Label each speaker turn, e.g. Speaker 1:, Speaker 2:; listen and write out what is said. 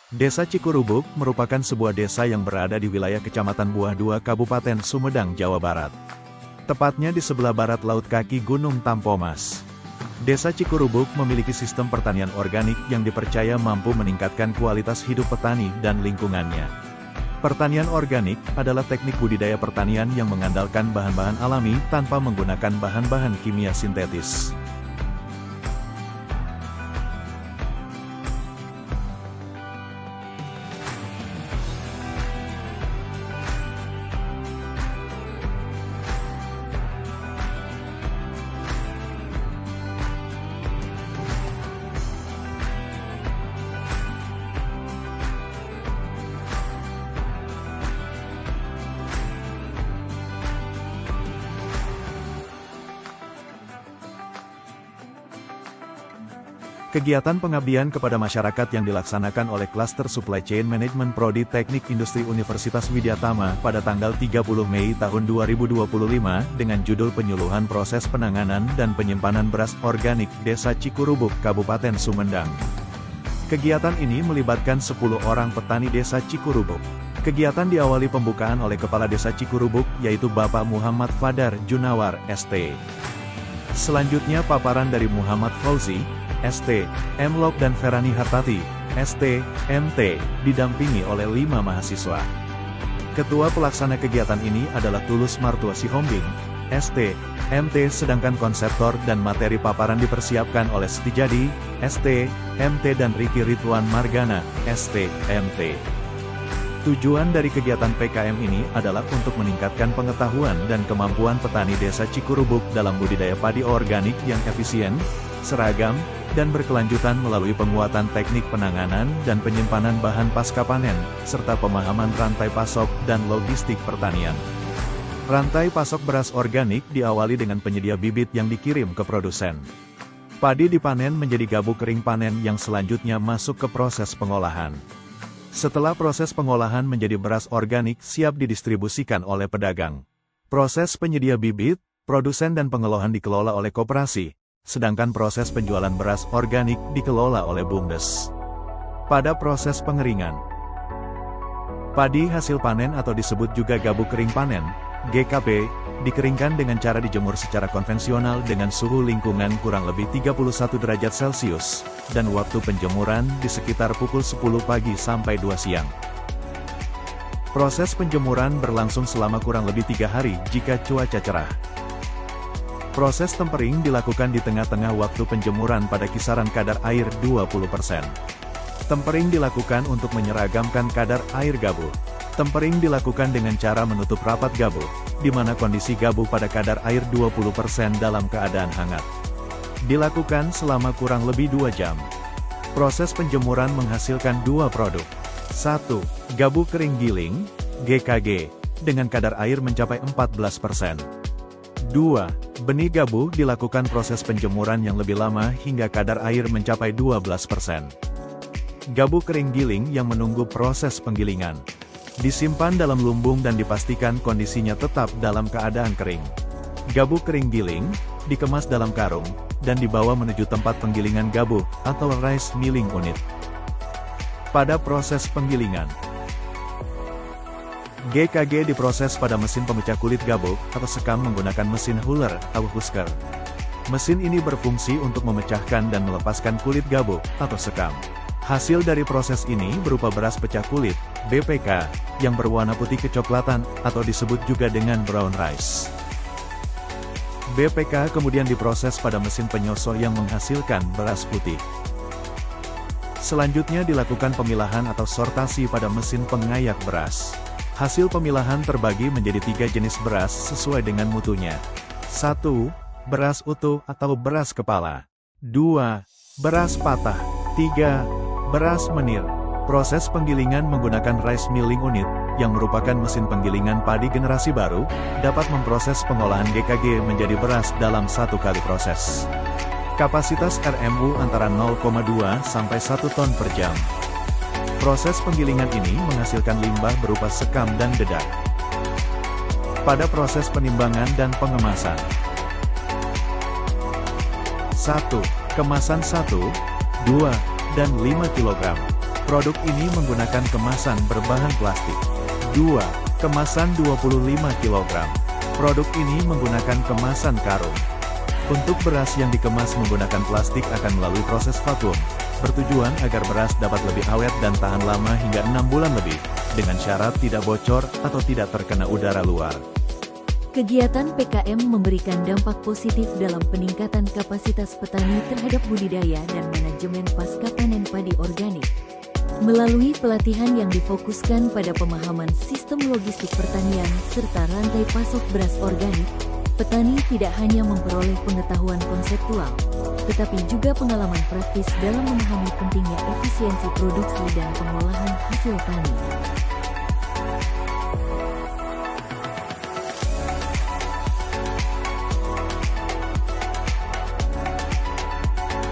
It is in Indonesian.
Speaker 1: Desa Cikurubuk merupakan sebuah desa yang berada di wilayah Kecamatan Buah II Kabupaten Sumedang, Jawa Barat. Tepatnya di sebelah barat laut kaki Gunung Tampomas. Desa Cikurubuk memiliki sistem pertanian organik yang dipercaya mampu meningkatkan kualitas hidup petani dan lingkungannya. Pertanian organik adalah teknik budidaya pertanian yang mengandalkan bahan-bahan alami tanpa menggunakan bahan-bahan kimia sintetis. Kegiatan pengabdian kepada masyarakat yang dilaksanakan oleh Klaster Supply Chain Management Prodi Teknik Industri Universitas Widyatama pada tanggal 30 Mei tahun 2025 dengan judul Penyuluhan Proses Penanganan dan Penyimpanan Beras Organik Desa Cikurubuk, Kabupaten Sumedang. Kegiatan ini melibatkan 10 orang petani Desa Cikurubuk. Kegiatan diawali pembukaan oleh Kepala Desa Cikurubuk, yaitu Bapak Muhammad Fadar Junawar, ST. Selanjutnya paparan dari Muhammad Fauzi, ST, Mlok dan Ferani Hartati, ST, MT, didampingi oleh 5 mahasiswa. Ketua pelaksana kegiatan ini adalah Tulus Martua Sihombing, ST, MT, sedangkan konseptor dan materi paparan dipersiapkan oleh Setijadi, ST, MT dan Riki Ridwan Margana, ST, MT. Tujuan dari kegiatan PKM ini adalah untuk meningkatkan pengetahuan dan kemampuan petani Desa Cikurubuk dalam budidaya padi organik yang efisien, seragam, dan berkelanjutan melalui penguatan teknik penanganan dan penyimpanan bahan pasca panen, serta pemahaman rantai pasok dan logistik pertanian. Rantai pasok beras organik diawali dengan penyedia bibit yang dikirim ke produsen. Padi dipanen menjadi gabuk kering panen yang selanjutnya masuk ke proses pengolahan. Setelah proses pengolahan menjadi beras organik siap didistribusikan oleh pedagang. Proses penyedia bibit, produsen dan pengolahan dikelola oleh koperasi, sedangkan proses penjualan beras organik dikelola oleh BUMDes. Pada proses pengeringan, padi hasil panen atau disebut juga gabuk kering panen, GKP, dikeringkan dengan cara dijemur secara konvensional dengan suhu lingkungan kurang lebih 31 derajat Celcius, dan waktu penjemuran di sekitar pukul 10 pagi sampai 2 siang. Proses penjemuran berlangsung selama kurang lebih 3 hari jika cuaca cerah. Proses tempering dilakukan di tengah-tengah waktu penjemuran pada kisaran kadar air 20%. Tempering dilakukan untuk menyeragamkan kadar air gabuk. Tempering dilakukan dengan cara menutup rapat gabuk, di mana kondisi gabuk pada kadar air 20% dalam keadaan hangat. Dilakukan selama kurang lebih 2 jam. Proses penjemuran menghasilkan 2 produk. 1. Gabuk kering giling, GKG, dengan kadar air mencapai 14%. 2. Benih gabuk dilakukan proses penjemuran yang lebih lama hingga kadar air mencapai 12%. Gabuk kering giling yang menunggu proses penggilingan. Disimpan dalam lumbung dan dipastikan kondisinya tetap dalam keadaan kering. Gabuk kering giling, dikemas dalam karung, dan dibawa menuju tempat penggilingan gabuk, atau rice milling unit. Pada proses penggilingan, GKG diproses pada mesin pemecah kulit gabuk, atau sekam menggunakan mesin huller, atau husker. Mesin ini berfungsi untuk memecahkan dan melepaskan kulit gabuk, atau sekam. Hasil dari proses ini berupa beras pecah kulit, BPK, yang berwarna putih kecoklatan, atau disebut juga dengan brown rice. BPK kemudian diproses pada mesin penyosok yang menghasilkan beras putih. Selanjutnya dilakukan pemilahan atau sortasi pada mesin pengayak beras. Hasil pemilahan terbagi menjadi 3 jenis beras sesuai dengan mutunya. 1. Beras utuh atau beras kepala. 2. Beras patah. 3. Beras menir. Proses penggilingan menggunakan rice milling unit, yang merupakan mesin penggilingan padi generasi baru, dapat memproses pengolahan GKG menjadi beras dalam 1 kali proses. Kapasitas RMU antara 0,2 sampai 1 ton per jam. Proses penggilingan ini menghasilkan limbah berupa sekam dan dedak. Pada proses penimbangan dan pengemasan. 1. Kemasan 1, 2, dan 5 kg. Produk ini menggunakan kemasan berbahan plastik. 2. Kemasan 25 kg. Produk ini menggunakan kemasan karung. Untuk beras yang dikemas menggunakan plastik akan melalui proses vakum, bertujuan agar beras dapat lebih awet dan tahan lama hingga 6 bulan lebih, dengan syarat tidak bocor atau tidak terkena udara luar.
Speaker 2: Kegiatan PKM memberikan dampak positif dalam peningkatan kapasitas petani terhadap budidaya dan manajemen pasca panen padi organik. Melalui pelatihan yang difokuskan pada pemahaman sistem logistik pertanian serta rantai pasok beras organik, petani tidak hanya memperoleh pengetahuan konseptual, tetapi juga pengalaman praktis dalam memahami pentingnya efisiensi produksi dan pengolahan hasil tani.